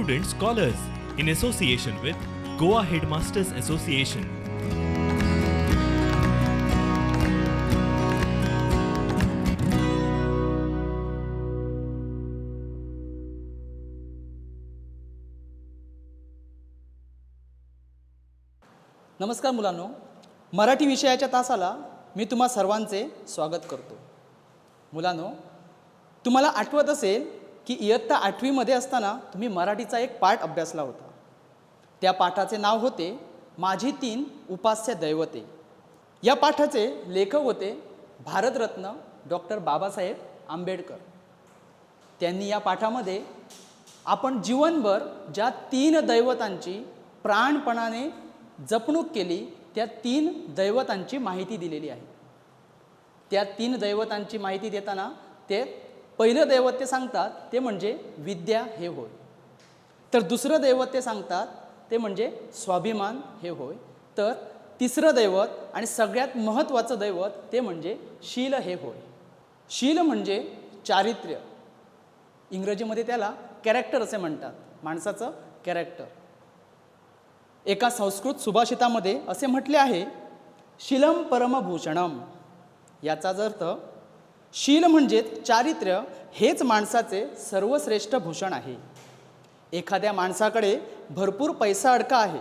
student scholars in association with Goa Headmasters Association. नमस्कार मुलांनो, मराठी विषयाच्या तासाला मी तुम्हा सर्वांचे स्वागत करतो. मुलांनो, तुम्हाला आठवत असेल की इयत्ता 8वी मध्ये असताना तुम्ही मराठीचा एक पाठ अभ्यासला होता. त्या पाठाचे नाव होते माझी 3 उपास्य दैवते. या पाठाचे लेखक होते भारतरत्न डॉक्टर बाबासाहेब आंबेडकर. त्यांनी या पाठामध्ये आपण जीवनभर ज्या 3 दैवतांची प्राणपणाने जपणूक केली त्या 3 दैवतांची माहिती दिलेली आहे. त्या 3 दैवतांची माहिती देताना ते पहिलं दैवत ते सांगतात ते म्हणजे विद्या हे होय, तर दुसरं दैवत ते सांगतात ते म्हणजे स्वाभिमान हे होय, तर तिसरं दैवत आणि सगळ्यात महत्त्वाचं दैवत ते म्हणजे शील हे होय. शील म्हणजे चारित्र्य, इंग्रजीमध्ये त्याला कॅरेक्टर असे म्हणतात, माणसाचं कॅरेक्टर. एका संस्कृत सुभाषितामध्ये असे म्हटले आहे, शीलम परमभूषणम. याचा अर्थ शील म्हणजे चारित्र्य हेच माणसाचे सर्वश्रेष्ठ भूषण आहे. एखाद्या माणसाकडे भरपूर पैसा अडका आहे,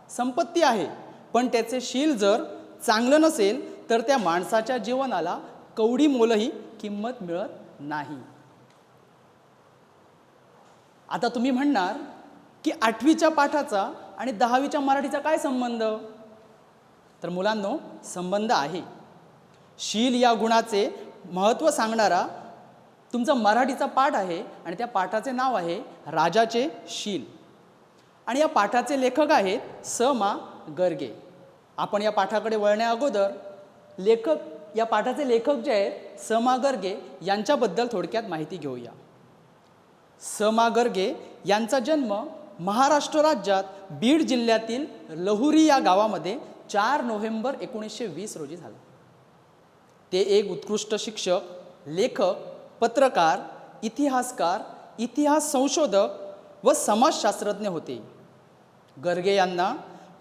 संपत्ती आहे, पण त्याचे शील जर चांगलं नसेल तर त्या माणसाच्या जीवनाला कवडी मोलही किंमत मिळत नाही. आता तुम्ही म्हणणार की 8वीच्या पाठाचा आणि 10वीच्या मराठीचा काय संबंध? तर मुलांनो, संबंध आहे. शील या गुणाचे महत्त्व सांगणारा तुमचा मराठीचा पाठ आहे आणि त्या पाठाचे नाव आहे राजाचे शील. आणि या पाठाचे लेखक आहेत स. मा. गर्गे. आपण या पाठाकडे वळण्या अगोदर या पाठाचे लेखक जे आहेत स. मा. गर्गे यांच्याबद्दल थोडक्यात माहिती घेऊया. स. मा. गर्गे यांचा जन्म महाराष्ट्र राज्यात बीड जिल्ह्यातील लहुरी या गावामध्ये 4 नोव्हेंबर 1920 रोजी झाला. ते एक उत्कृष्ट शिक्षक, लेखक, पत्रकार, इतिहासकार, इतिहास संशोधक व समाजशास्त्रज्ञ होते. गर्गे यांना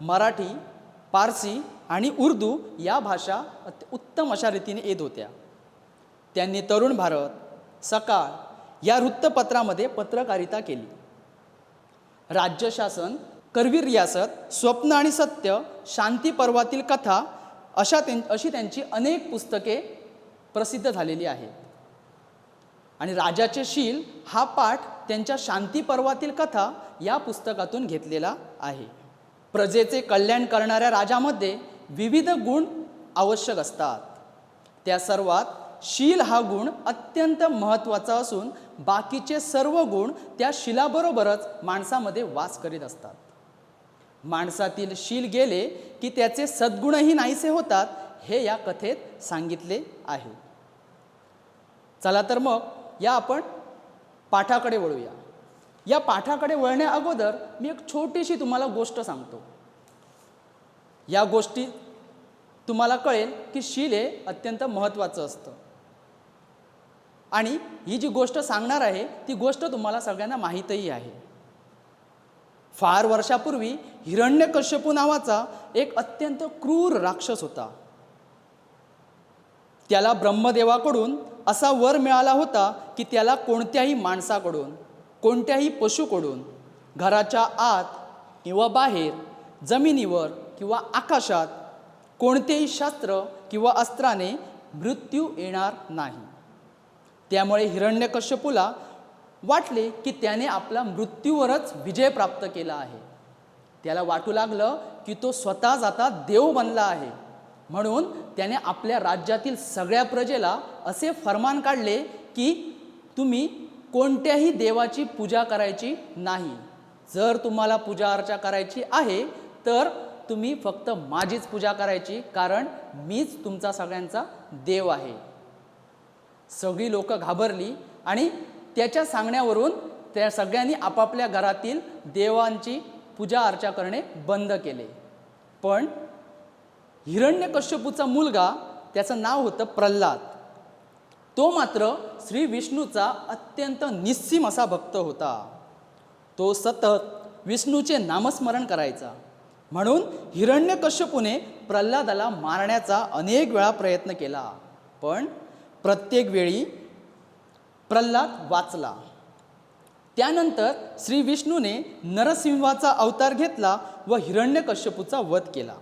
मराठी, पारसी आणि उर्दू या भाषा उत्तम अशा रीतीने येत होत्या. त्यांनी तरुण भारत, सकाळ या वृत्तपत्रामध्ये पत्रकारिता केली. राज्य शासन, करवीर रियासत, स्वप्न आणि सत्य, शांती पर्वातील कथा अशी त्यांची अनेक पुस्तके प्रसिद्ध झालेली आहेत. आणि राजाचे शील हा पाठ त्यांच्या शांती पर्वातील कथा या पुस्तकातून घेतलेला आहे. प्रजेचे कल्याण करणाऱ्या राजामध्ये विविध गुण आवश्यक असतात. त्या सर्वात शील हा गुण अत्यंत महत्त्वाचा असून बाकीचे सर्व गुण त्या शीलाबरोबरच माणसामध्ये वास करीत असतात. माणसातील शील गेले की त्याचे सद्गुणही नाहीसे होतात, हे या कथेत सांगितले आहे. चला तर मग या आपण पाठाकडे वळूया. या पाठाकडे वळण्या अगोदर मी एक छोटीशी तुम्हाला गोष्ट सांगतो. या गोष्टी तुम्हाला कळेल की शील हे अत्यंत महत्त्वाचं असतं. आणि ही जी गोष्ट सांगणार आहे ती गोष्ट तुम्हाला सगळ्यांना माहीतही आहे. फार वर्षापूर्वी हिरण्यकश्यपू नावाचा एक अत्यंत क्रूर राक्षस होता. त्याला ब्रह्मदेवाकडून असा वर मिळाला होता की त्याला कोणत्याही माणसाकडून, कोणत्याही पशुकडून, घराच्या आत किंवा बाहेर, जमिनीवर किंवा आकाशात कोणतेही शस्त्र किंवा अस्त्राने मृत्यू येणार नाही. त्यामुळे हिरण्यकश्यपूला वाटले की त्याने आपला मृत्यूवरच विजय प्राप्त केला आहे. त्याला वाटू लागलं की तो स्वतःच आता देव बनला आहे. म्हणून त्याने आपल्या राज्यातील सगळ्या प्रजेला असे फरमान काढले की तुम्ही कोणत्याही देवाची पूजा करायची नाही. जर तुम्हाला पूजा अर्चा करायची आहे तर तुम्ही फक्त माझीच पूजा करायची, कारण मीच तुमचा सगळ्यांचा देव आहे. सगळी लोक घाबरली आणि त्याच्या सांगण्यावरून त्या सगळ्यांनी आपापल्या घरातील देवांची पूजा अर्चा करणे बंद केले. पण हिरण्यकश्यपूचा मुलगा, त्याचं नाव होतं प्रल्हाद, तो मात्र श्री विष्णूचा अत्यंत निस्सीम असा भक्त होता. तो सतत विष्णूचे नामस्मरण करायचा. म्हणून हिरण्यकश्यपूने प्रल्हादाला मारण्याचा अनेक वेळा प्रयत्न केला, पण प्रत्येक वेळी प्रल्हाद वाचला. त्यानंतर श्री विष्णूने नरसिंहाचा अवतार घेतला व हिरण्यकश्यपूचा वध केला.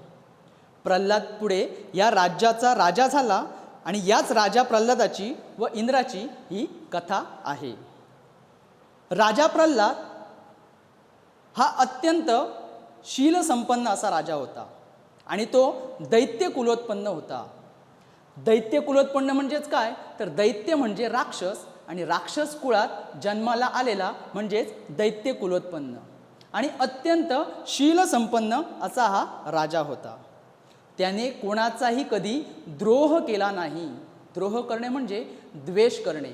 प्रल्हाद पुढे या राज्याचा राजा झाला आणि याच राजा प्रल्हादाची व इंद्राची ही कथा आहे. राजा प्रल्हाद हा अत्यंत शीलसंपन्न असा राजा होता आणि तो दैत्य कुलोत्पन्न होता. दैत्य कुलोत्पन्न म्हणजेच काय, तर दैत्य म्हणजे राक्षस आणि राक्षस कुळात जन्माला आलेला म्हणजेच दैत्य कुलोत्पन्न आणि अत्यंत शीलसंपन्न असा हा राजा होता. त्याने कोणाचाही कधी द्रोह केला नाही. द्रोह करणे म्हणजे द्वेष करणे.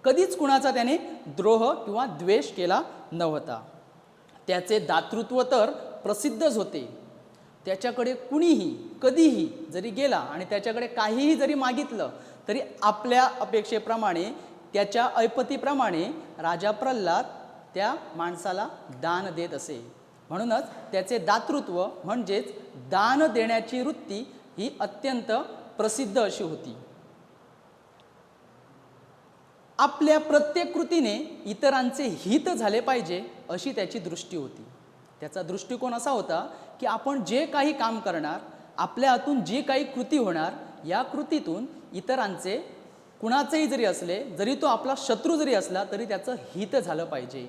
कधीच कुणाचा त्याने द्रोह किंवा द्वेष केला नव्हता. त्याचे दातृत्व तर प्रसिद्धच होते. त्याच्याकडे कुणीही कधीही जरी गेला आणि त्याच्याकडे काहीही जरी मागितलं तरी आपल्या अपेक्षेप्रमाणे त्याच्या ऐपतीप्रमाणे राजा प्रल्हाद त्या माणसाला दान देत असे. म्हणूनच त्याचे दातृत्व म्हणजेच दान देण्याची वृत्ती ही अत्यंत प्रसिद्ध अशी होती. आपल्या प्रत्येक कृतीने इतरांचे हित झाले पाहिजे अशी त्याची दृष्टी होती. त्याचा दृष्टिकोन असा होता की आपण जे काही काम करणार, आपल्या हातून जी काही कृती होणार, या कृतीतून इतरांचे कुणाचेही जरी असले, जरी तो आपला शत्रू जरी असला तरी त्याचं हित झालं पाहिजे,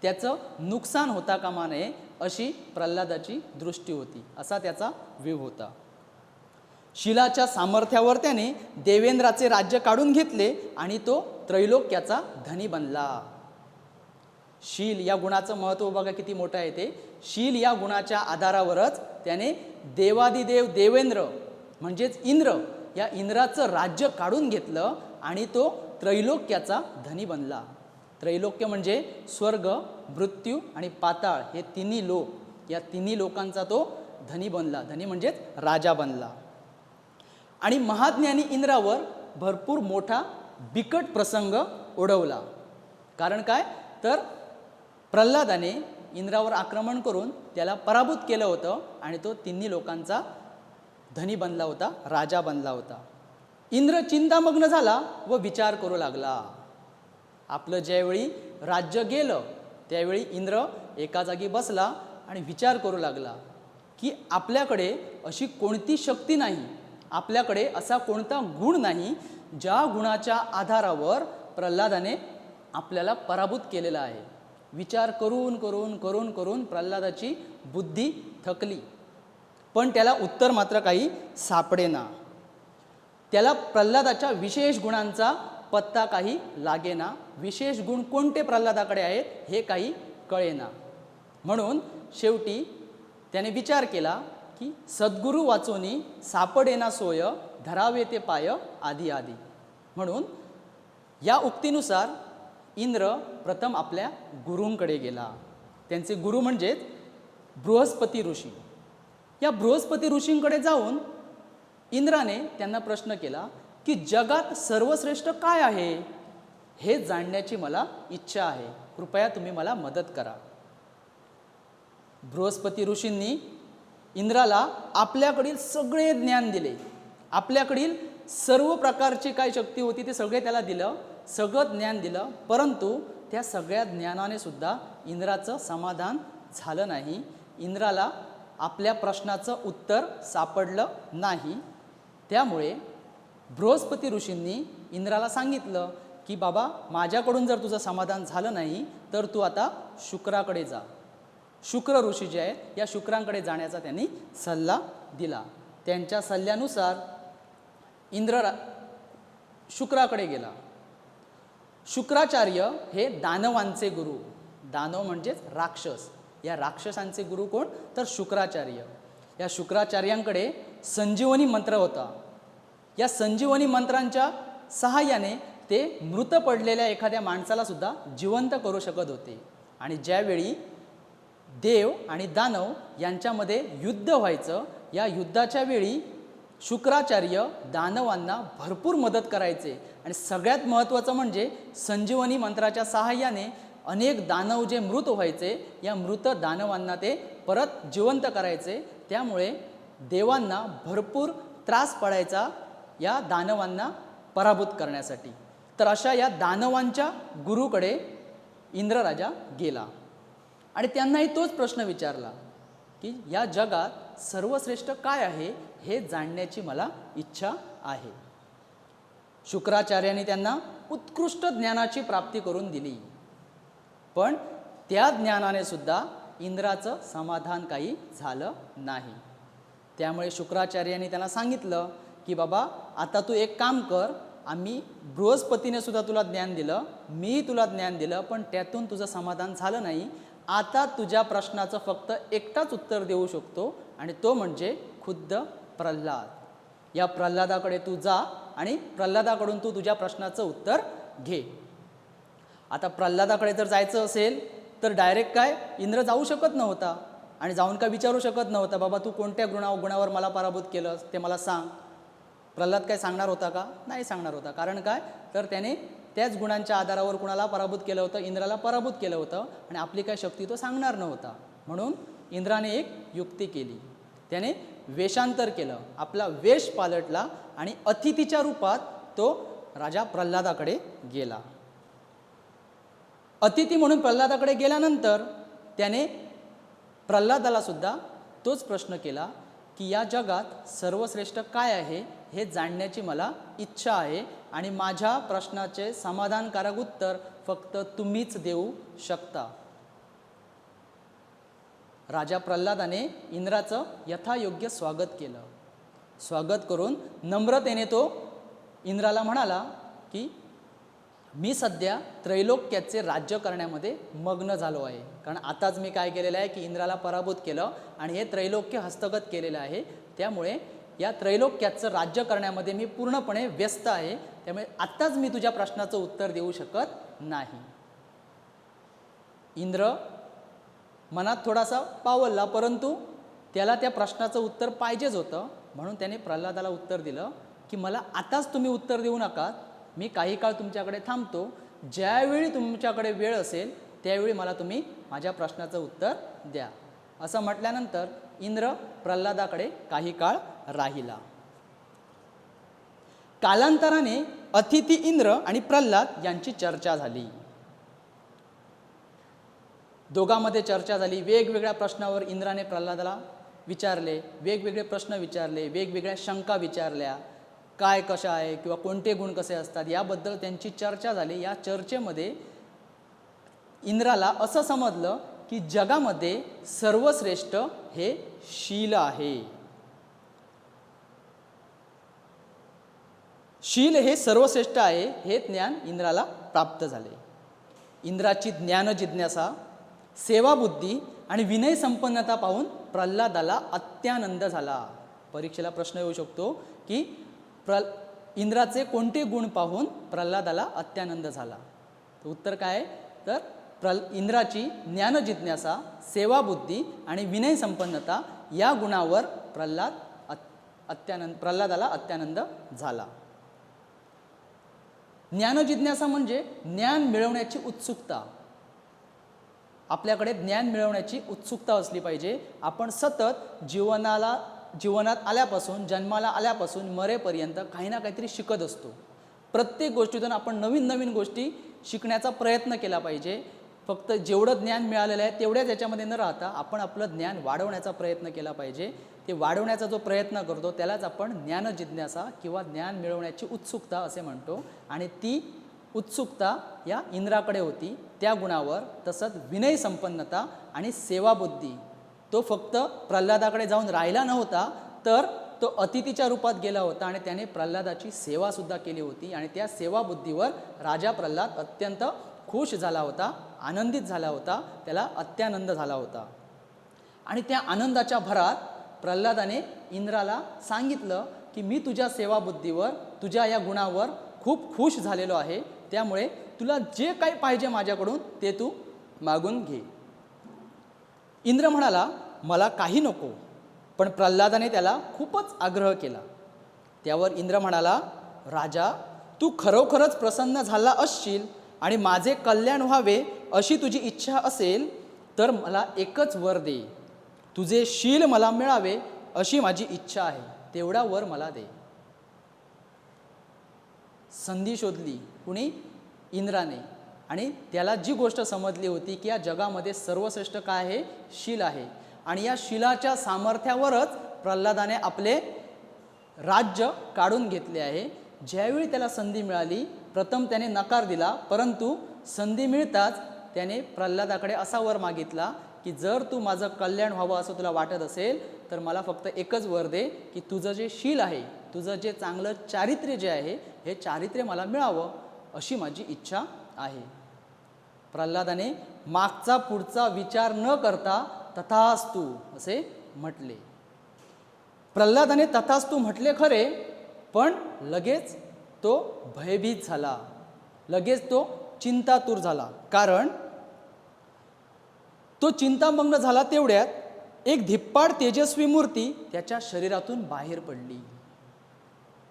त्याचं नुकसान होता कामा नये अशी प्रल्हादाची दृष्टी होती. असा त्याचा व्यूह होता. शिलाच्या सामर्थ्यावर त्याने देवेंद्राचे राज्य काढून घेतले आणि तो त्रैलोक्याचा धनी बनला. शील या गुणाचं महत्त्व बघा किती मोठं आहे ते. शील या गुणाच्या आधारावरच त्याने देवादिदेव देवेंद्र म्हणजेच इंद्र या इंद्राचं राज्य काढून घेतलं आणि तो त्रैलोक्याचा धनी बनला. त्रैलोक्य म्हणजे स्वर्ग, मृत्यू आणि पाताळ हे तिन्ही लोक, या तिन्ही लोकांचा तो धनी बनला. धनी म्हणजेच राजा बनला. आणि महाज्ञानी इंद्रावर भरपूर मोठा बिकट प्रसंग ओढवला. कारण काय, तर प्रल्हादाने इंद्रावर आक्रमण करून त्याला पराभूत केलं होतं आणि तो तिन्ही लोकांचा धनी बनला होता, राजा बनला होता. इंद्र चिंतामग्न झाला व विचार करू लागला. आपलं ज्यावेळी राज्य गेलं त्यावेळी इंद्र एका जागी बसला आणि विचार करू लागला की आपल्याकडे अशी कोणती शक्ती नाही, आपल्याकडे असा कोणता गुण नाही ज्या गुणाच्या आधारावर प्रल्हादाने आपल्याला पराभूत केलेला आहे. विचार करून करून करून करून प्रल्हादाची बुद्धी थकली, पण त्याला उत्तर मात्र काही सापडेना. त्याला प्रल्हादाच्या विशेष गुणांचा पत्ता काही लागेना. विशेष गुण कोणते प्रल्हादाकडे आहेत हे काही कळेना. म्हणून शेवटी त्याने विचार केला की सद्गुरू वाचोनी सापडेना सोय, धरावे ते पाय आधी आधी. म्हणून या उक्तीनुसार इंद्र प्रथम आपल्या गुरूंकडे गेला. त्यांचे गुरु म्हणजेच बृहस्पती ऋषी. या बृहस्पती ऋषींकडे जाऊन इंद्राने त्यांना प्रश्न केला की जगात सर्वश्रेष्ठ काय आहे हे जाणण्याची मला इच्छा आहे, कृपया तुम्ही मला मदत करा. बृहस्पती ऋषींनी इंद्राला आपल्याकडील सगळे ज्ञान दिले. आपल्याकडील सर्व प्रकारची काय शक्ती होती ते सगळे त्याला दिलं, सगळं ज्ञान दिलं. परंतु त्या सगळ्या ज्ञानाने सुद्धा इंद्राचं समाधान झालं नाही. इंद्राला आपल्या प्रश्नाचं उत्तर सापडलं नाही. त्यामुळे बृहस्पती ऋषींनी इंद्राला सांगितलं की बाबा, माझ्याकडून जर तुझं समाधान झालं नाही तर तू आता शुक्राकडे जा. शुक्र ऋषी जे आहेत या शुक्रांकडे जाण्याचा त्यांनी सल्ला दिला. त्यांच्या सल्ल्यानुसार इंद्र शुक्राकडे गेला. शुक्राचार्य हे दानवांचे गुरु. दानव म्हणजेच राक्षस. या राक्षसांचे गुरु कोण, तर शुक्राचार्य. या शुक्राचार्यांकडे संजीवनी मंत्र होता. या संजीवनी मंत्रांच्या सहाय्याने ते मृत पडलेल्या एखाद्या माणसाला सुद्धा जिवंत करू शकत होते. आणि ज्यावेळी देव आणि दानव यांच्यामध्ये युद्ध व्हायचं, या युद्धाच्या वेळी शुक्राचार्य दानवांना भरपूर मदत करायचे. आणि सगळ्यात महत्त्वाचं म्हणजे संजीवनी मंत्राच्या सहाय्याने अनेक दानव जे मृत व्हायचे, या मृत दानवांना ते परत जिवंत करायचे. त्यामुळे देवांना भरपूर त्रास पडायचा या दानवांना पराभूत करण्यासाठी. तर अशा या दानवांच्या गुरुकडे इंद्रराजा गेला आणि त्यांनाही तोच प्रश्न विचारला की या जगात सर्वश्रेष्ठ काय आहे हे जाणण्याची मला इच्छा आहे. शुक्राचार्यांनी त्यांना उत्कृष्ट ज्ञानाची प्राप्ती करून दिली, पण त्या ज्ञानाने सुद्धा इंद्राचं समाधान काही झालं नाही. त्यामुळे शुक्राचार्यांनी त्यांना सांगितलं की बाबा आता तू एक काम कर, आम्ही बृहस्पतीने सुद्धा तुला ज्ञान दिलं, मी तुला ज्ञान दिलं, पण त्यातून तुझं समाधान झालं नाही. आता तुझ्या प्रश्नाचं फक्त एकटाच उत्तर देऊ शकतो आणि तो म्हणजे खुद्द प्रल्हाद. या प्रल्हादाकडे तू जा आणि प्रल्हादाकडून तू तुझ्या प्रश्नाचं उत्तर घे. आता प्रल्हादाकडे जर जायचं असेल तर डायरेक्ट काय इंद्र जाऊ शकत नव्हता आणि जाऊन काय विचारू शकत नव्हता, बाबा तू कोणत्या गुणावर मला पराभूत केलंस ते मला सांग. प्रल्हाद काय सांगणार होता का? नाही सांगणार होता. कारण काय तर त्याने त्याच गुणांच्या आधारावर कुणाला पराभूत केलं होतं, इंद्राला पराभूत केलं होतं आणि आपली काय शक्ती तो सांगणार नव्हता. म्हणून इंद्राने एक युक्ती केली, त्याने वेषांतर केलं, आपला वेश पालटला आणि अतिथीच्या रूपात तो राजा प्रल्हादाकडे गेला. अतिथी म्हणून प्रल्हादाकडे गेल्यानंतर त्याने प्रल्हादाला सुद्धा तोच प्रश्न केला की या जगात सर्वश्रेष्ठ काय आहे हे जाणण्याची मला इच्छा आहे आणि माझ्या प्रश्नाचे समाधानकारक उत्तर फक्त तुम्हीच देऊ शकता. राजा प्रल्हादाने इंद्राचं यथायोग्य स्वागत केलं. स्वागत करून नम्रतेने तो इंद्राला म्हणाला की मी सध्या त्रैलोक्याचे राज्य करण्यामध्ये मग्न झालो आहे. कारण आताच मी काय केलेलं आहे की इंद्राला पराभूत केलं आणि हे त्रैलोक्य हस्तगत केलेलं आहे. त्यामुळे या त्रैलोक्याचं राज्य करण्यामध्ये मी पूर्णपणे व्यस्त आहे. त्यामुळे आत्ताच मी तुझ्या प्रश्नाचं उत्तर देऊ शकत नाही. इंद्र मनात थोडासा पावलला, परंतु त्याला त्या प्रश्नाचं उत्तर पाहिजेच होतं. म्हणून त्याने प्रल्हादाला उत्तर दिलं की मला आताच तुम्ही उत्तर देऊ नका, मी काही काळ तुमच्याकडे थांबतो. ज्यावेळी तुमच्याकडे वेळ असेल त्यावेळी मला तुम्ही माझ्या प्रश्नाचं उत्तर द्या. असं म्हटल्यानंतर इंद्र प्रल्हादाकडे काही काळ राहिला. कालांतराने अतिथी इंद्र आणि प्रल्हाद यांची चर्चा झाली. दोघांमध्ये चर्चा झाली. वेगवेगळ्या प्रश्नावर इंद्राने प्रल्हादाला विचारले, वेगवेगळे प्रश्न विचारले, वेगवेगळ्या शंका विचारल्या, काय कशा आहे किंवा कोणते गुण कसे असतात याबद्दल त्यांची चर्चा झाली. या चर्चेमध्ये इंद्राला असं समजलं की जगामध्ये सर्वश्रेष्ठ हे शील आहे. शील हे सर्वश्रेष्ठ आहे हे ज्ञान इंद्राला प्राप्त झाले. इंद्राची ज्ञान जिज्ञासा, सेवाबुद्धी आणि विनय संपन्नता पाहून प्रल्हादाला अत्यानंद झाला. परीक्षेला प्रश्न येऊ शकतो की इंद्राचे कोणते गुण पाहून प्रल्हादाला अत्यानंद झाला. उत्तर काय तर इंद्राची ज्ञान जिज्ञासा, सेवाबुद्धी आणि विनय संपन्नता या गुणावर प्रल्हादाला अत्यानंद झाला. ज्ञान जिज्ञासा म्हणजे ज्ञान मिळवण्याची उत्सुकता. आपल्याकडे ज्ञान मिळवण्याची उत्सुकता असली पाहिजे. आपण सतत जीवनात आल्यापासून, जन्माला आल्यापासून मरेपर्यंत काही ना काहीतरी शिकत असतो. प्रत्येक गोष्टीतून आपण नवीन नवीन गोष्टी शिकण्याचा प्रयत्न केला पाहिजे. फक्त जेवढं ज्ञान मिळालेलं आहे तेवढ्याच याच्यामध्ये न राहता आपण आपलं ज्ञान वाढवण्याचा प्रयत्न केला पाहिजे. ते वाढवण्याचा जो प्रयत्न करतो त्यालाच आपण ज्ञान जिज्ञासा किंवा ज्ञान मिळवण्याची उत्सुकता असे म्हणतो. आणि ती उत्सुकता या इंद्राकडे होती त्या गुणावर. तसंच विनय संपन्नता आणि सेवाबुद्धी तो फक्त प्रल्हादाकडे जाऊन राहिला नव्हता, तर तो अतिथीच्या रूपात गेला होता आणि त्याने प्रल्हादाची सेवासुद्धा केली होती. आणि त्या सेवाबुद्धीवर राजा प्रल्हाद अत्यंत खुश झाला होता, आनंदित झाला होता, त्याला अत्यानंद झाला होता. आणि त्या आनंदाच्या भरात प्रल्हादाने इंद्राला सांगितलं की मी तुझ्या सेवाबुद्धीवर, तुझ्या या गुणावर खूप खुश झालेलो आहे. त्यामुळे तुला जे काही पाहिजे माझ्याकडून ते तू मागून घे. इंद्र म्हणाला मला काही नको, पण प्रल्हादाने त्याला खूपच आग्रह केला. त्यावर इंद्र म्हणाला राजा, तू खरोखरच प्रसन्न झाला असशील आणि माझे कल्याण व्हावे अशी तुझी इच्छा असेल तर मला एकच वर दे. तुझे शील मला मिळावे अशी माझी इच्छा आहे, तेवढा वर मला दे. संधी शोधली कुणी? इंद्राने. आणि त्याला जी गोष्ट समजली होती की या जगामध्ये सर्वश्रेष्ठ काय आहे? शील आहे. आणि या शीलाच्या सामर्थ्यावरच प्रल्हादाने आपले राज्य काढून घेतले आहे. ज्यावेळी त्याला संधी मिळाली प्रथम त्याने नकार दिला, परंतु संधी मिळताच त्याने प्रल्हादाकडे असा वर मागितला की जर तू माझं कल्याण व्हावं असं तुला वाटत असेल तर मला फक्त एकच वर दे की तुझं जे शील आहे, तुझं जे चांगलं चारित्र्य जे आहे, हे चारित्र्य मला मिळावं अशी माझी इच्छा आहे. प्रल्हादाने मागचा पुढचा विचार न करता तथास्तु असे म्हटले. प्रल्हादाने तथास्तु म्हटले खरे, पण लगेच तो भयभीत झाला, लगेच तो चिंतातूर झाला. कारण तो चिंतामग्न झाला तेवढ्यात एक धिप्पाड तेजस्वी मूर्ती त्याच्या शरीरातून बाहेर पडली.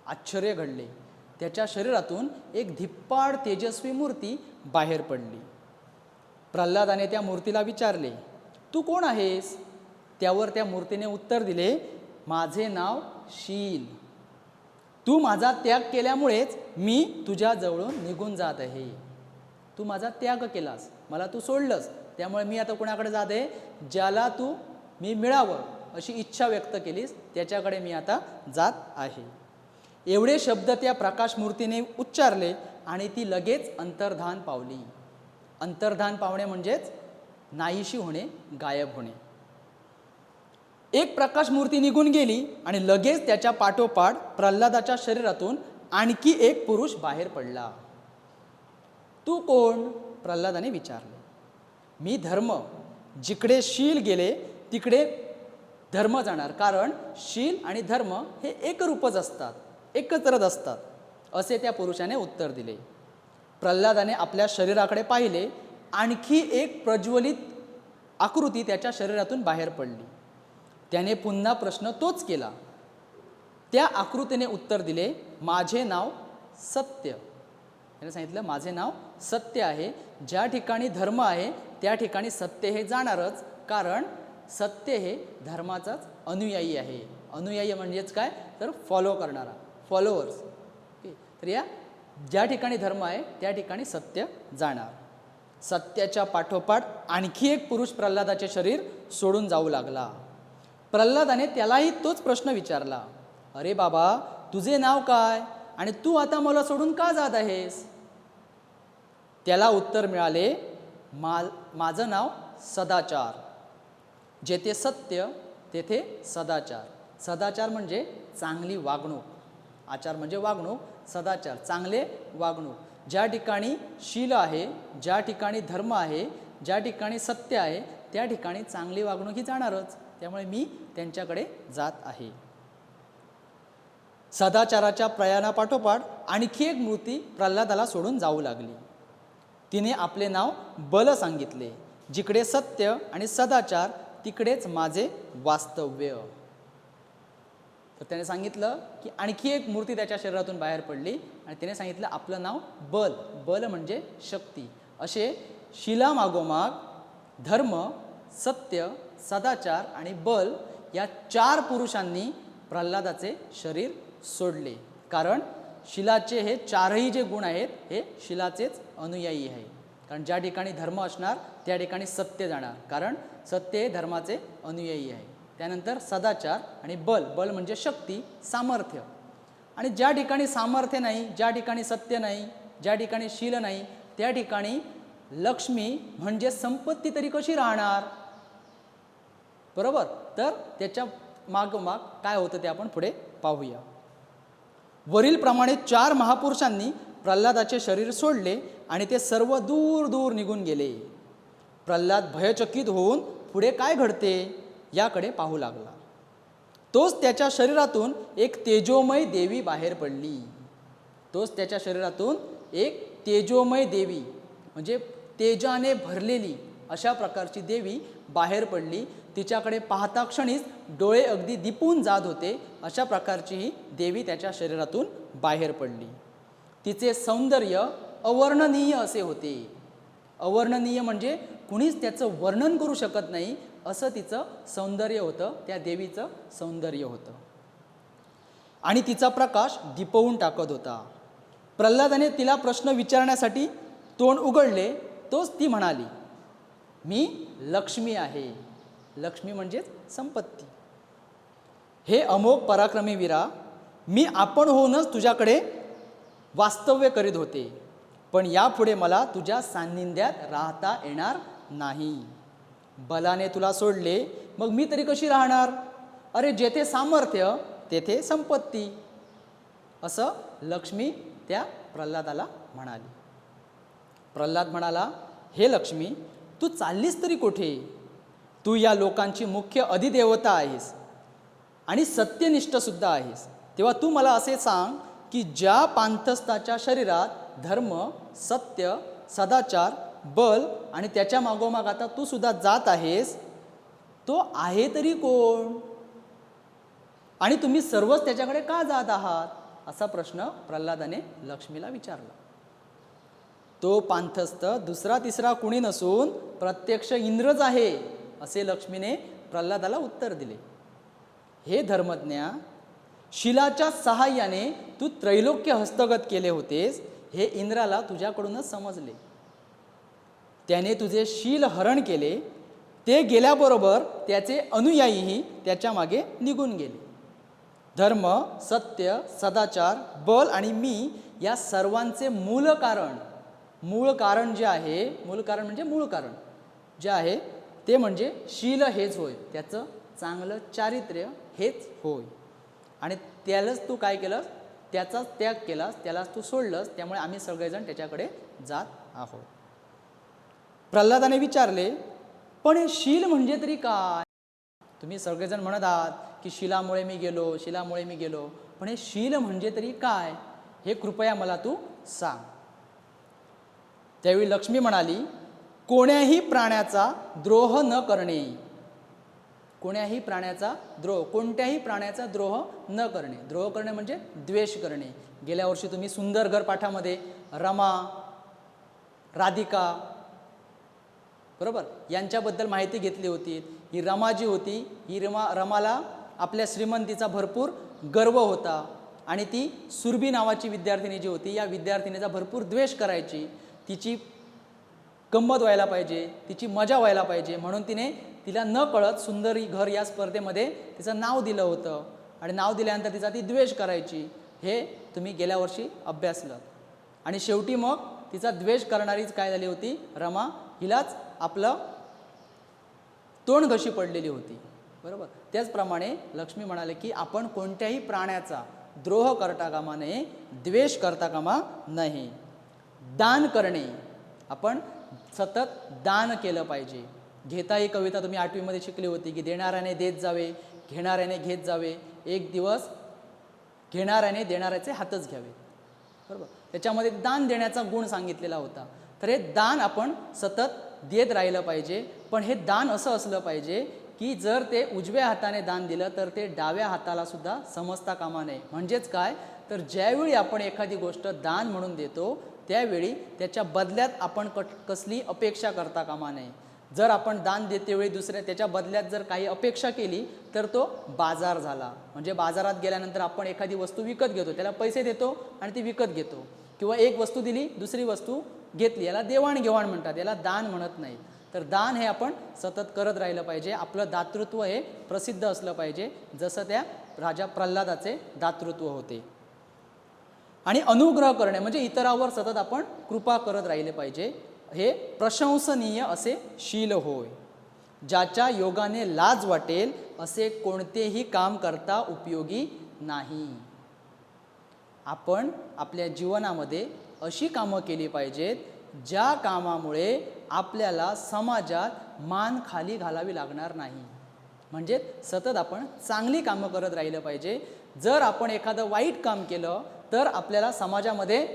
आश्चर्य घडले. त्याच्या शरीरातून एक धिप्पाड तेजस्वी मूर्ती बाहेर पडली. प्रल्हादाने त्या मूर्तीला विचारले, तू कोण आहेस? त्यावर त्या मूर्तीने उत्तर दिले, माझे नाव शील. तू माझा त्याग केल्यामुळेच मी तुझ्या जवळून निघून जात आहे. तू माझा त्याग केलास, मला तू सोडलंस, त्यामुळे मी आता कोणाकडे जात आहे? ज्याला तू मी मिळावं अशी इच्छा व्यक्त केलीस त्याच्याकडे मी आता जात आहे. एवढे शब्द त्या प्रकाशमूर्तीने उच्चारले आणि ती लगेच अंतर्धान पावली. अंतर्धान पावणे म्हणजेच नाहीशी होणे, गायब होणे. एक प्रकाशमूर्ती निघून गेली आणि लगेच त्याच्या पाठोपाठ प्रल्हादाच्या शरीरातून आणखी एक पुरुष बाहेर पडला. तू कोण? प्रल्हादाने विचारले. मी धर्म. जिकडे शील गेले तिकडे धर्म जाणार, कारण शील आणि धर्म हे एकरूपच असतात, एकत्रच असतात, असे त्या पुरुषाने उत्तर दिले. प्रल्हादाने आपल्या शरीराकडे पाहिले. आणखी एक प्रज्वलित आकृती त्याच्या शरीरातून बाहेर पडली. त्याने पुन्हा प्रश्न तोच केला. त्या आकृतीने उत्तर दिले, माझे नाव सत्य. त्याने सांगितलं, माझे नाव सत्य आहे. ज्या ठिकाणी धर्म आहे त्या ठिकाणी सत्य हे जाणारच, कारण सत्य हे धर्माचाच अनुयायी आहे. अनुयायी म्हणजेच काय? तर फॉलो करणारा, फॉलोअर्स. तर या ज्या ठिकाणी धर्म आहे त्या ठिकाणी सत्य जाणार. सत्याच्या पाठोपाठ आणखी एक पुरुष प्रल्हादाचे शरीर सोडून जाऊ लागला. प्रल्हादाने त्यालाही तोच प्रश्न विचारला, अरे बाबा, तुझे नाव काय आणि तू आता मला सोडून का जात आहेस? त्याला उत्तर मिळाले, माझं नाव सदाचार. जेथे सत्य तेथे सदाचार. सदाचार म्हणजे चांगली वागणूक, आचार म्हणजे वागणूक, सदाचार चांगले वागणूक. ज्या ठिकाणी शील आहे, ज्या ठिकाणी धर्म आहे, ज्या ठिकाणी सत्य आहे त्या ठिकाणी चांगली वागणूक ही जाणारच. त्यामुळे मी त्यांच्याकडे जात आहे. सदाचाराच्या प्रयाणापाठोपाठ आणखी एक मूर्ती प्रल्हादाला सोडून जाऊ लागली. तिने आपले नाव बल सांगितले. जिकडे सत्य आणि सदाचार तिकडेच माझे वास्तव्य. तर त्याने सांगितलं की आणखी एक मूर्ती त्याच्या शरीरातून बाहेर पडली आणि त्याने सांगितलं आपलं नाव बल. बल म्हणजे शक्ती. असे शिलामागोमाग धर्म, सत्य, सदाचार आणि बल या 4 पुरुषांनी प्रल्हादाचे शरीर सोडले. कारण शिलाचे हे 4ही जे गुण आहेत हे शिलाचेच अनुयायी आहे. कारण ज्या ठिकाणी धर्म असणार त्या ठिकाणी सत्य जाणार, कारण सत्य हे धर्माचे अनुयायी आहे. त्यानंतर सदाचार आणि बल. बल म्हणजे शक्ती, सामर्थ्य. आणि ज्या ठिकाणी सामर्थ्य नाही, ज्या ठिकाणी सत्य नाही, ज्या ठिकाणी शील नाही त्या ठिकाणी लक्ष्मी म्हणजे संपत्ती तरी कशी राहणार? बरोबर. तर त्याच्या मागोमाग काय होतं ते आपण पुढे पाहूया. वरील प्रमाणे 4 महापुरुषांनी प्रल्हादाचे शरीर सोडले आणि ते सर्व दूर दूर निघून गेले. प्रल्हाद भयचकित होऊन पुढे काय घडते याकडे पाहू लागला. तोच त्याच्या शरीरातून एक तेजोमय देवी बाहेर पडली. तोच त्याच्या शरीरातून एक तेजोमय देवी म्हणजे तेजाने भरलेली अशा प्रकारची देवी बाहेर पडली. तिच्याकडे पाहता क्षणीच डोळे अगदी दिपून जात होते अशा प्रकारची ही देवी त्याच्या शरीरातून बाहेर पडली. तिचे सौंदर्य अवर्णनीय असे होते. अवर्णनीय म्हणजे कुणीच त्याचं वर्णन करू शकत नाही असं तिचं सौंदर्य होतं, त्या देवीचं सौंदर्य होतं. आणि तिचा प्रकाश दिपवून टाकत होता. प्रल्हादाने तिला प्रश्न विचारण्यासाठी तोंड उघडले, तोच ती म्हणाली, मी लक्ष्मी आहे. लक्ष्मी म्हणजेच संपत्ती. हे अमोघ पराक्रमी वीरा, मी आपण होऊनच तुझ्याकडे वास्तव्य करीत होते, पण यापुढे मला तुझ्या सान्निध्यात राहता येणार नाही. बलाने तुला सोडले, मग मी तरी कशी राहणार? अरे जेथे सामर्थ्य तेथे संपत्ती, असं लक्ष्मी त्या प्रल्हादाला म्हणाली. प्रल्हाद म्हणाला, हे लक्ष्मी, तू चाललीस तरी कुठे? तू या लोकांची मुख्य अधिदेवता आहेस आणि सत्यनिष्ठ सुद्धा आहेस. तेव्हा तू मला असे सांग की ज्या पांथस्थाच्या शरीरात धर्म, सत्य, सदाचार, बल आणि त्याच्या मागोमाग आता तू सुद्धा जात आहेस, तो आहे तरी कोण? आणि तुम्ही सर्वच त्याच्याकडे का जात आहात? असा प्रश्न प्रल्हादाने लक्ष्मीला विचारला. तो पांथस्थ दुसरा तिसरा कुणी नसून प्रत्यक्ष इंद्रच आहे, असे लक्ष्मीने प्रल्हादाला उत्तर दिले. हे धर्मज्ञा, शिलाच्या सहाय्याने तू त्रैलोक्य हस्तगत केले होतेस, हे इंद्राला तुझ्याकडूनच समजले. त्याने तुझे शील हरण केले. ते गेल्याबरोबर त्याचे अनुयायीही त्याच्या मागे निघून गेले. धर्म, सत्य, सदाचार, बल आणि मी या सर्वांचे मूळ कारण जे आहे, मूळ कारण म्हणजे मूळ कारण जे आहे ते म्हणजे शील हेच होय, त्याचं चांगलं चारित्र्य हेच होय. आणि त्यालाच तू काय केलंस? त्याचाच त्याग केलास, त्यालाच तू सोडलंस. त्यामुळे आम्ही सगळेजण त्याच्याकडे जात आहोत. प्रल्हादाने विचारले, पण हे शील म्हणजे तरी काय? तुम्ही सगळेजण म्हणत आहात की शिलामुळे मी गेलो, पण हे शील म्हणजे तरी काय, हे कृपया मला तू सांग. त्यावेळी लक्ष्मी म्हणाली, कोणत्याही प्राण्याचा द्रोह न करणे. कोणत्याही प्राण्याचा द्रोह न करणे. द्रोह करणे म्हणजे द्वेष करणे. गेल्या वर्षी तुम्ही सुंदरघर पाठामध्ये रमा, राधिका, बरोबर, यांच्याबद्दल माहिती घेतली होती. ही रमा जी होती, ही रमाला आपल्या श्रीमंतीचा भरपूर गर्व होता आणि ती सुरभी नावाची विद्यार्थिनी जी होती, या विद्यार्थिनीचा भरपूर द्वेष करायची. तिची गंमत व्हायला पाहिजे, तिची मजा व्हायला पाहिजे, म्हणून तिला न कळत सुंदरी घर या स्पर्धेमध्ये तिचं नाव दिलं होतं. आणि नाव दिल्यानंतर तिचा ती द्वेष करायची. हे तुम्ही गेल्या वर्षी अभ्यासलं. आणि शेवटी मग तिचा द्वेष करणारीच काय झाली होती? रमा. हिलाच आपलं तोंड घशी पडलेली होती, बरोबर. त्याचप्रमाणे लक्ष्मी म्हणाले की आपण कोणत्याही प्राण्याचा द्रोह करता कामा नये, द्वेष करता कामा नये. दान करणे, आपण सतत दान केलं पाहिजे. घेता ही कविता तुम्ही 8वी मध्ये शिकली होती की देणाऱ्याने देत जावे, घेणाऱ्याने घेत जावे, एक दिवस घेणाऱ्याने देणाऱ्याचे हातच घ्यावे, बरोबर. त्याच्यामध्ये दान देण्याचा गुण सांगितलेला होता. तर हे दान आपण सतत देत राहिलं पाहिजे. पण हे दान असं असलं पाहिजे की जर ते उजव्या हाताने दान दिलं तर ते डाव्या हाताला सुद्धा समजता कामा नये. म्हणजेच काय, तर ज्यावेळी आपण एखादी गोष्ट दान म्हणून देतो त्यावेळी त्याच्या बदल्यात आपण कसली अपेक्षा करता कामा नये. जर आपण दान देतेवेळी त्याच्या बदल्यात जर काही अपेक्षा केली तर तो बाजार झाला. म्हणजे बाजारात गेल्यानंतर आपण एखादी वस्तू विकत घेतो, त्याला पैसे देतो आणि ती विकत घेतो, किंवा एक वस्तू दिली दुसरी वस्तू घेतली, याला देवाणघेवाण म्हणतात, याला दान म्हणत नाही. तर दान हे आपण सतत करत राहिलं पाहिजे. आपलं दातृत्व हे प्रसिद्ध असलं पाहिजे, जसं त्या राजा प्रल्हादाचे दातृत्व होते. आणि अनुग्रह करणे म्हणजे इतरावर सतत आपण कृपा करत राहिले पाहिजे. हे प्रशंसनीय असे शील होय. ज्याच्या योगाने लाज वाटेल असे कोणतेही काम करता उपयोगी नाही. आपण आपल्या जीवनामध्ये अशी कामं केली पाहिजेत ज्या कामामुळे आपल्याला समाजात मान खाली घालावी लागणार नाही. म्हणजे सतत आपण चांगली कामं करत राहिलं पाहिजे. जर आपण एखादं वाईट काम केलं तर आपल्याला समाजामध्ये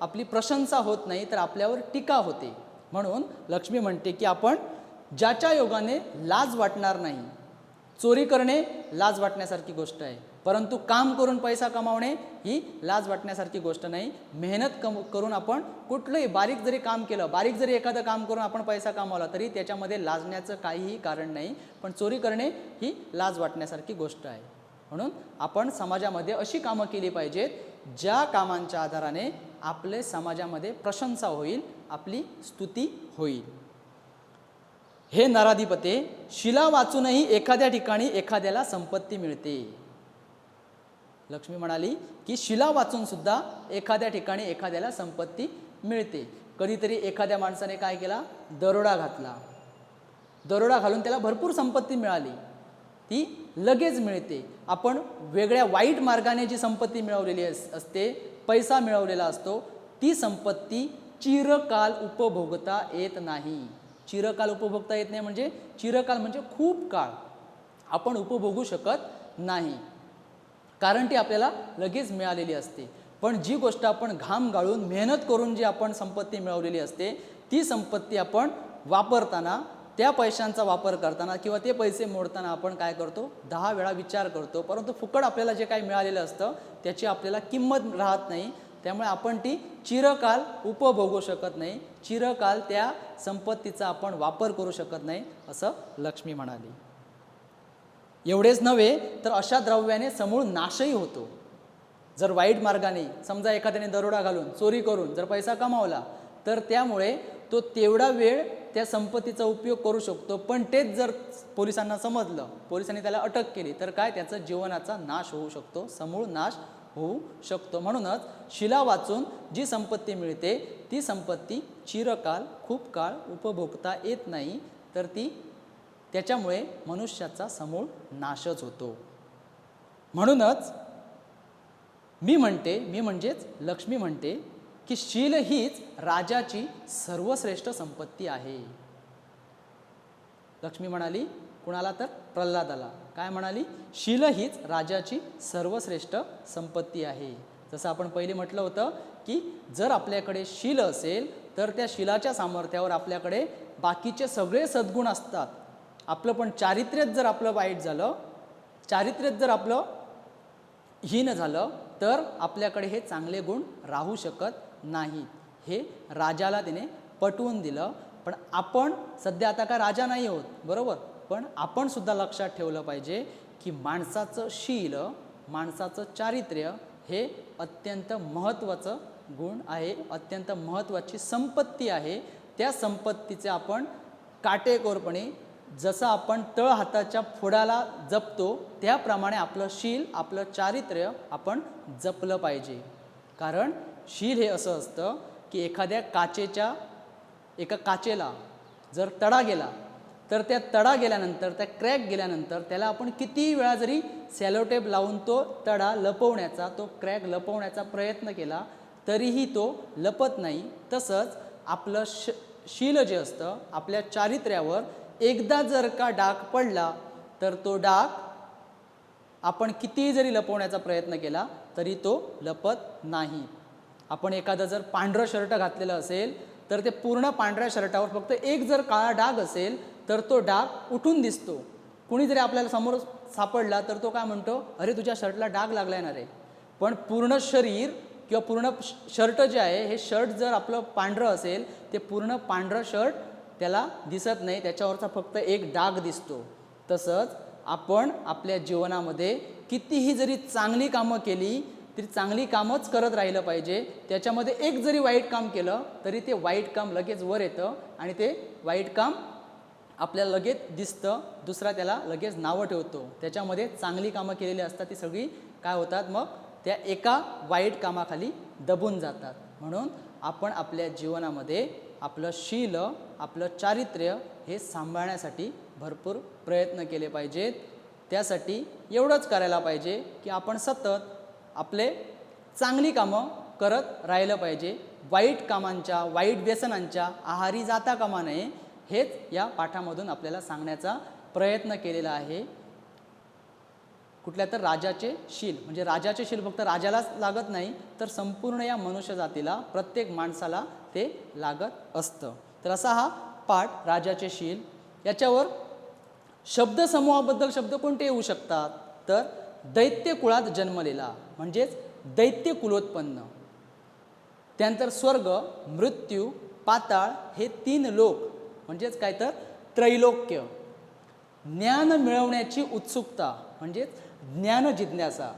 आपली प्रशंसा होत नाही, तर आपल्यावर टीका होते. म्हणून लक्ष्मी म्हणते की आपण ज्याच्या योगाने लाज वाटणार नाही. चोरी करणे लाज वाटण्यासारखी गोष्ट आहे, परंतु काम करून पैसा कमावणे ही लाज वाटण्यासारखी गोष्ट नाही. मेहनत करून आपण कुठलंही बारीक जरी काम केलं, बारीक जरी एखादं काम करून आपण पैसा कमावला तरी त्याच्यामध्ये लाजण्याचं काहीही कारण नाही. पण चोरी करणे ही लाज वाटण्यासारखी गोष्ट आहे. म्हणून आपण समाजामध्ये अशी कामं केली पाहिजेत ज्या कामांच्या आधाराने आपले समाजामध्ये प्रशंसा होईल, आपली स्तुती होईल. हे नराधिपते, शिला वाचूनही एखाद्या ठिकाणी एखाद्याला संपत्ती मिळते. लक्ष्मी म्हणाली की शिला वाचून सुद्धा एखाद्या ठिकाणी एखाद्याला संपत्ती मिळते. कधीतरी एखाद्या माणसाने काय केला, दरोडा घातला, दरोडा घालून त्याला भरपूर संपत्ती मिळाली, ती लगेच मिळते. आपण वेगळ्या वाईट मार्गाने जी संपत्ती मिळवलेली असते, पैसा मिळवलेला असतो, ती संपत्ती चिरकाल उपभोगता येत नाही. चिरकाल उपभोगता येत नाही म्हणजे चिरकाल म्हणजे खूप काळ आपण उपभोगू शकत नाही, कारण ती आपल्याला लगेच मिळालेली असते. पण जी गोष्ट आपण घाम गाळून मेहनत करून जी आपण संपत्ती मिळवलेली असते, ती संपत्ती आपण वापरताना, त्या पैशांचा वापर करताना किंवा ते पैसे मोडताना आपण काय करतो, 10 वेळा विचार करतो. परंतु फुकट आपल्याला जे काही मिळालेलं असतं त्याची आपल्याला किंमत राहत नाही. त्यामुळे आपण ती चिरकाल उपभोगू शकत नाही, चिरकाल त्या संपत्तीचा आपण वापर करू शकत नाही, असं लक्ष्मी म्हणाली. एवढेच नव्हे तर अशा द्रव्याने समूळ नाशही होतो. जर वाईट मार्गाने, समजा एखाद्याने दरोडा घालून, चोरी करून जर पैसा कमावला तर त्यामुळे तो तेवढा वेळ त्या संपत्तीचा उपयोग करू शकतो. पण तेच जर पोलिसांना समजलं, पोलिसांनी त्याला अटक केली तर काय, त्याचा जीवनाचा नाश होऊ शकतो, समूळ नाश होऊ शकतो. म्हणूनच शिला वाचून जी संपत्ती मिळते ती संपत्ती चिरकाल, खूप काळ उपभोगता येत नाही, तर ती त्याच्यामुळे मनुष्याचा समूळ नाशच होतो. म्हणूनच मी म्हणजेच लक्ष्मी म्हणते की शील हीच राजाची सर्वश्रेष्ठ संपत्ती आहे. लक्ष्मी म्हणाली कुणाला, तर प्रल्हादाला. काय म्हणाली, शील हीच राजाची सर्वश्रेष्ठ संपत्ती आहे. जसं आपण पहिले म्हटलं होतं की जर आपल्याकडे शील असेल तर त्या शीलाच्या सामर्थ्यावर आपल्याकडे बाकीचे सगळे सद्गुण असतात. आपलं पण चारित्र्यच जर आपलं वाईट झालं, चारित्र्यच जर आपलं हीन झालं तर आपल्याकडे हे चांगले गुण राहू शकत नाहीत. हे राजाला तिने पटवून दिलं. पण आपण सध्या आता काय राजा नाही आहोत, बरोबर, पण आपण सुद्धा लक्षात ठेवलं पाहिजे की माणसाचं शील, माणसाचं चारित्र्य हे अत्यंत महत्त्वाचं गुण आहे, अत्यंत महत्त्वाची संपत्ती आहे. त्या संपत्तीचे आपण काटेकोरपणे, जसं आपण तळ हाताच्या फोडाला जपतो त्याप्रमाणे आपलं शील, आपलं चारित्र्य आपण जपलं पाहिजे. कारण शील हे असं असतं की एका काचेला जर तडा गेला तर त्या तडा गेल्यानंतर, त्या क्रॅक गेल्यानंतर त्याला आपण किती वेळा जरी सॅलोटेप लावून तो तडा लपवण्याचा, तो क्रॅक लपवण्याचा प्रयत्न केला तरीही तो लपत नाही. तसंच आपलं शील जे असतं, आपल्या चारित्र्यावर एकदा जर का डाग पडला तर तो डाग आपण कितीही जरी लपवण्याचा प्रयत्न केला तरी तो लपत नाही. आपण एखादं जर पांढरं शर्ट घातलेलं असेल तर ते पूर्ण पांढऱ्या शर्टावर फक्त एक जर काळा डाग असेल तर तो डाग उठून दिसतो. कुणी जरी आपल्याला समोर सापडला तर तो काय म्हणतो, अरे तुझ्या शर्टला डाग लागला येणार आहे. पण पूर्ण शरीर किंवा पूर्ण शर्ट जे आहे, हे शर्ट जर आपलं पांढरं असेल, ते पूर्ण पांढरं शर्ट त्याला दिसत नाही, त्याच्यावरचा फक्त एक डाग दिसतो. तसंच आपण आपल्या जीवनामध्ये कितीही जरी चांगली कामं केली तरी चांगली कामच करत राहिलं पाहिजे. त्याच्यामध्ये एक जरी वाईट काम केलं तरी ते वाईट काम लगेच वर येतं आणि ते वाईट काम आपल्याला लगेच दिसतं, दुसरा त्याला लगेच नावं ठेवतो. त्याच्यामध्ये चांगली कामं केलेली असतात ती सगळी काय होतात, मग त्या एका वाईट कामाखाली दबून जातात. म्हणून आपण आपल्या जीवनामध्ये आपलं शील, आपलं चारित्र्य हे सांभाळण्यासाठी भरपूर प्रयत्न केले पाहिजेत. त्यासाठी एवढंच करायला पाहिजे की आपण सतत आपले चांगली कामं करत राहिलं पाहिजे. वाईट कामांच्या, वाईट व्यसनांच्या आहारी जाता कामा नये, हेच या पाठामधून आपल्याला सांगण्याचा प्रयत्न केलेला आहे. कुठल्या तर राजाचे शील, म्हणजे राजाचे शील फक्त राजालाच लागत नाही तर संपूर्ण या मनुष्य जातीला, प्रत्येक माणसाला ते लागत असतं. तर असा हा पाठ राजाचे शील. याच्यावर शब्दसमूहाबद्दल शब्द कोणते येऊ शकतात, तर दैत्य कुळात जन्मलेला म्हणजेच दैत्य कुलोत्पन्न. त्यानंतर स्वर्ग, मृत्यू, पाताळ हे 3 लोक म्हणजेच काय तर त्रैलोक्य. ज्ञान मिळवण्याची उत्सुकता म्हणजेच ज्ञान जिज्ञासा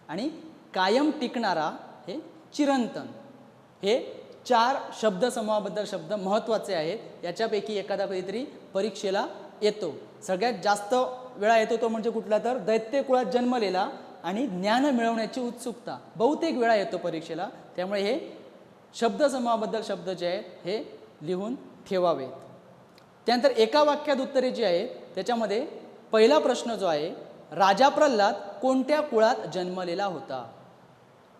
आणि कायम टिकणारा हे चिरंतन. हे 4 शब्दसमूहाबद्दल शब्द महत्त्वाचे आहेत. याच्यापैकी एखादा कधीतरी परीक्षेला येतो. सगळ्यात जास्त वेळा येतो तो म्हणजे कुठला तर दैत्य कुळात जन्मलेला आणि ज्ञान मिळवण्याची उत्सुकता बहुतेक वेळा येतो परीक्षेला. त्यामुळे हे शब्दसमूहाबद्दल शब्द जे आहेत हे लिहून ठेवावेत. त्यानंतर एका वाक्यात उत्तरे जी आहेत त्याच्यामध्ये पहिला प्रश्न जो आहे, राजा प्रल्हाद कोणत्या कुळात जन्मलेला होता?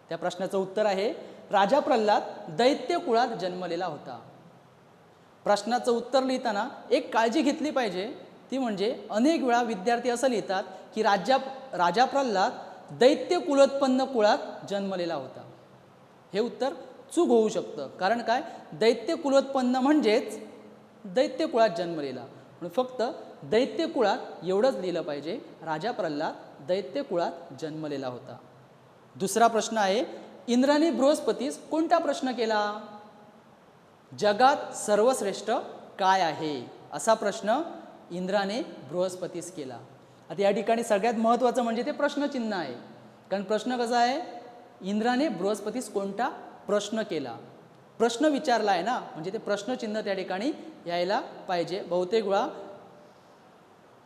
त्या प्रश्नाचं उत्तर आहे राजा प्रल्हाद दैत्य कुळात जन्मलेला होता. प्रश्नाचं उत्तर लिहिताना एक काळजी घेतली पाहिजे, ती म्हणजे अनेक वेळा विद्यार्थी असं लिहितात की राजा प्रल्हाद दैत्य कुलोत्पन्न कुळात जन्मलेला होता. हे उत्तर चूक होऊ शकतं. कारण काय, दैत्य कुलोत्पन्न म्हणजेच दैत्य कुळात जन्मलेला. म्हणून फक्त दैत्य कुळात एवढंच लिहिलं पाहिजे, राजा प्रल्हाद दैत्य कुळात जन्मलेला होता. दुसरा प्रश्न आहे, इंद्राने बृहस्पतीस कोणता प्रश्न केला? जगात सर्वश्रेष्ठ काय आहे असा प्रश्न इंद्राने बृहस्पतीस केला. आता या ठिकाणी सगळ्यात महत्त्वाचं म्हणजे ते प्रश्नचिन्ह आहे. कारण प्रश्न कसा आहे, इंद्राने बृहस्पतीस कोणता प्रश्न केला. प्रश्न विचारला आहे ना, म्हणजे ते प्रश्नचिन्ह त्या ठिकाणी यायला पाहिजे. बहुतेक वेळा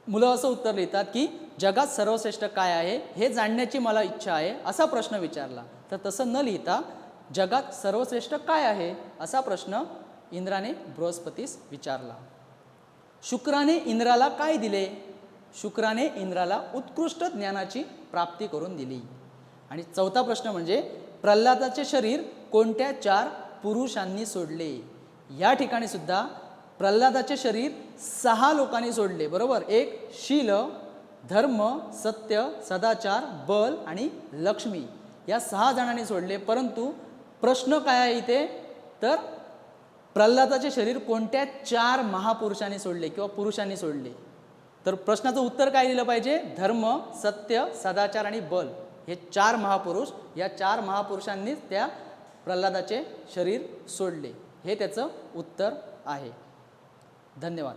मुलं असं उत्तर लिहितात की जगात सर्वश्रेष्ठ काय आहे हे जाणण्याची मला इच्छा आहे असा प्रश्न विचारला. तर तसं न लिहिता जगात सर्वश्रेष्ठ काय आहे असा प्रश्न इंद्राने बृहस्पतीस विचारला. शुक्राने इंद्राला काय दिले? शुक्राने इंद्राला उत्कृष्ट ज्ञानाची प्राप्ती करून दिली. आणि चौथा प्रश्न म्हणजे प्रल्हादाचे शरीर कोणत्या 4 पुरुषांनी सोडले? या ठिकाणी सुद्धा प्रल्हादाचे शरीर 6 लोकांनी सोडले. बरोबर, एक शील, धर्म, सत्य, सदाचार, बल आणि लक्ष्मी या 6 जणांनी सोडले. परंतु प्रश्न काय आहे इथे, तर प्रल्हादाचे शरीर कोणत्या 4 महापुरुषांनी सोडले किंवा पुरुषांनी सोडले? तर प्रश्नाचं उत्तर काय दिलं पाहिजे, धर्म, सत्य, सदाचार आणि बल हे 4 महापुरुष, या 4 महापुरुषांनीच त्या प्रल्हादाचे शरीर सोडले. हे त्याचं उत्तर आहे. धन्यवाद.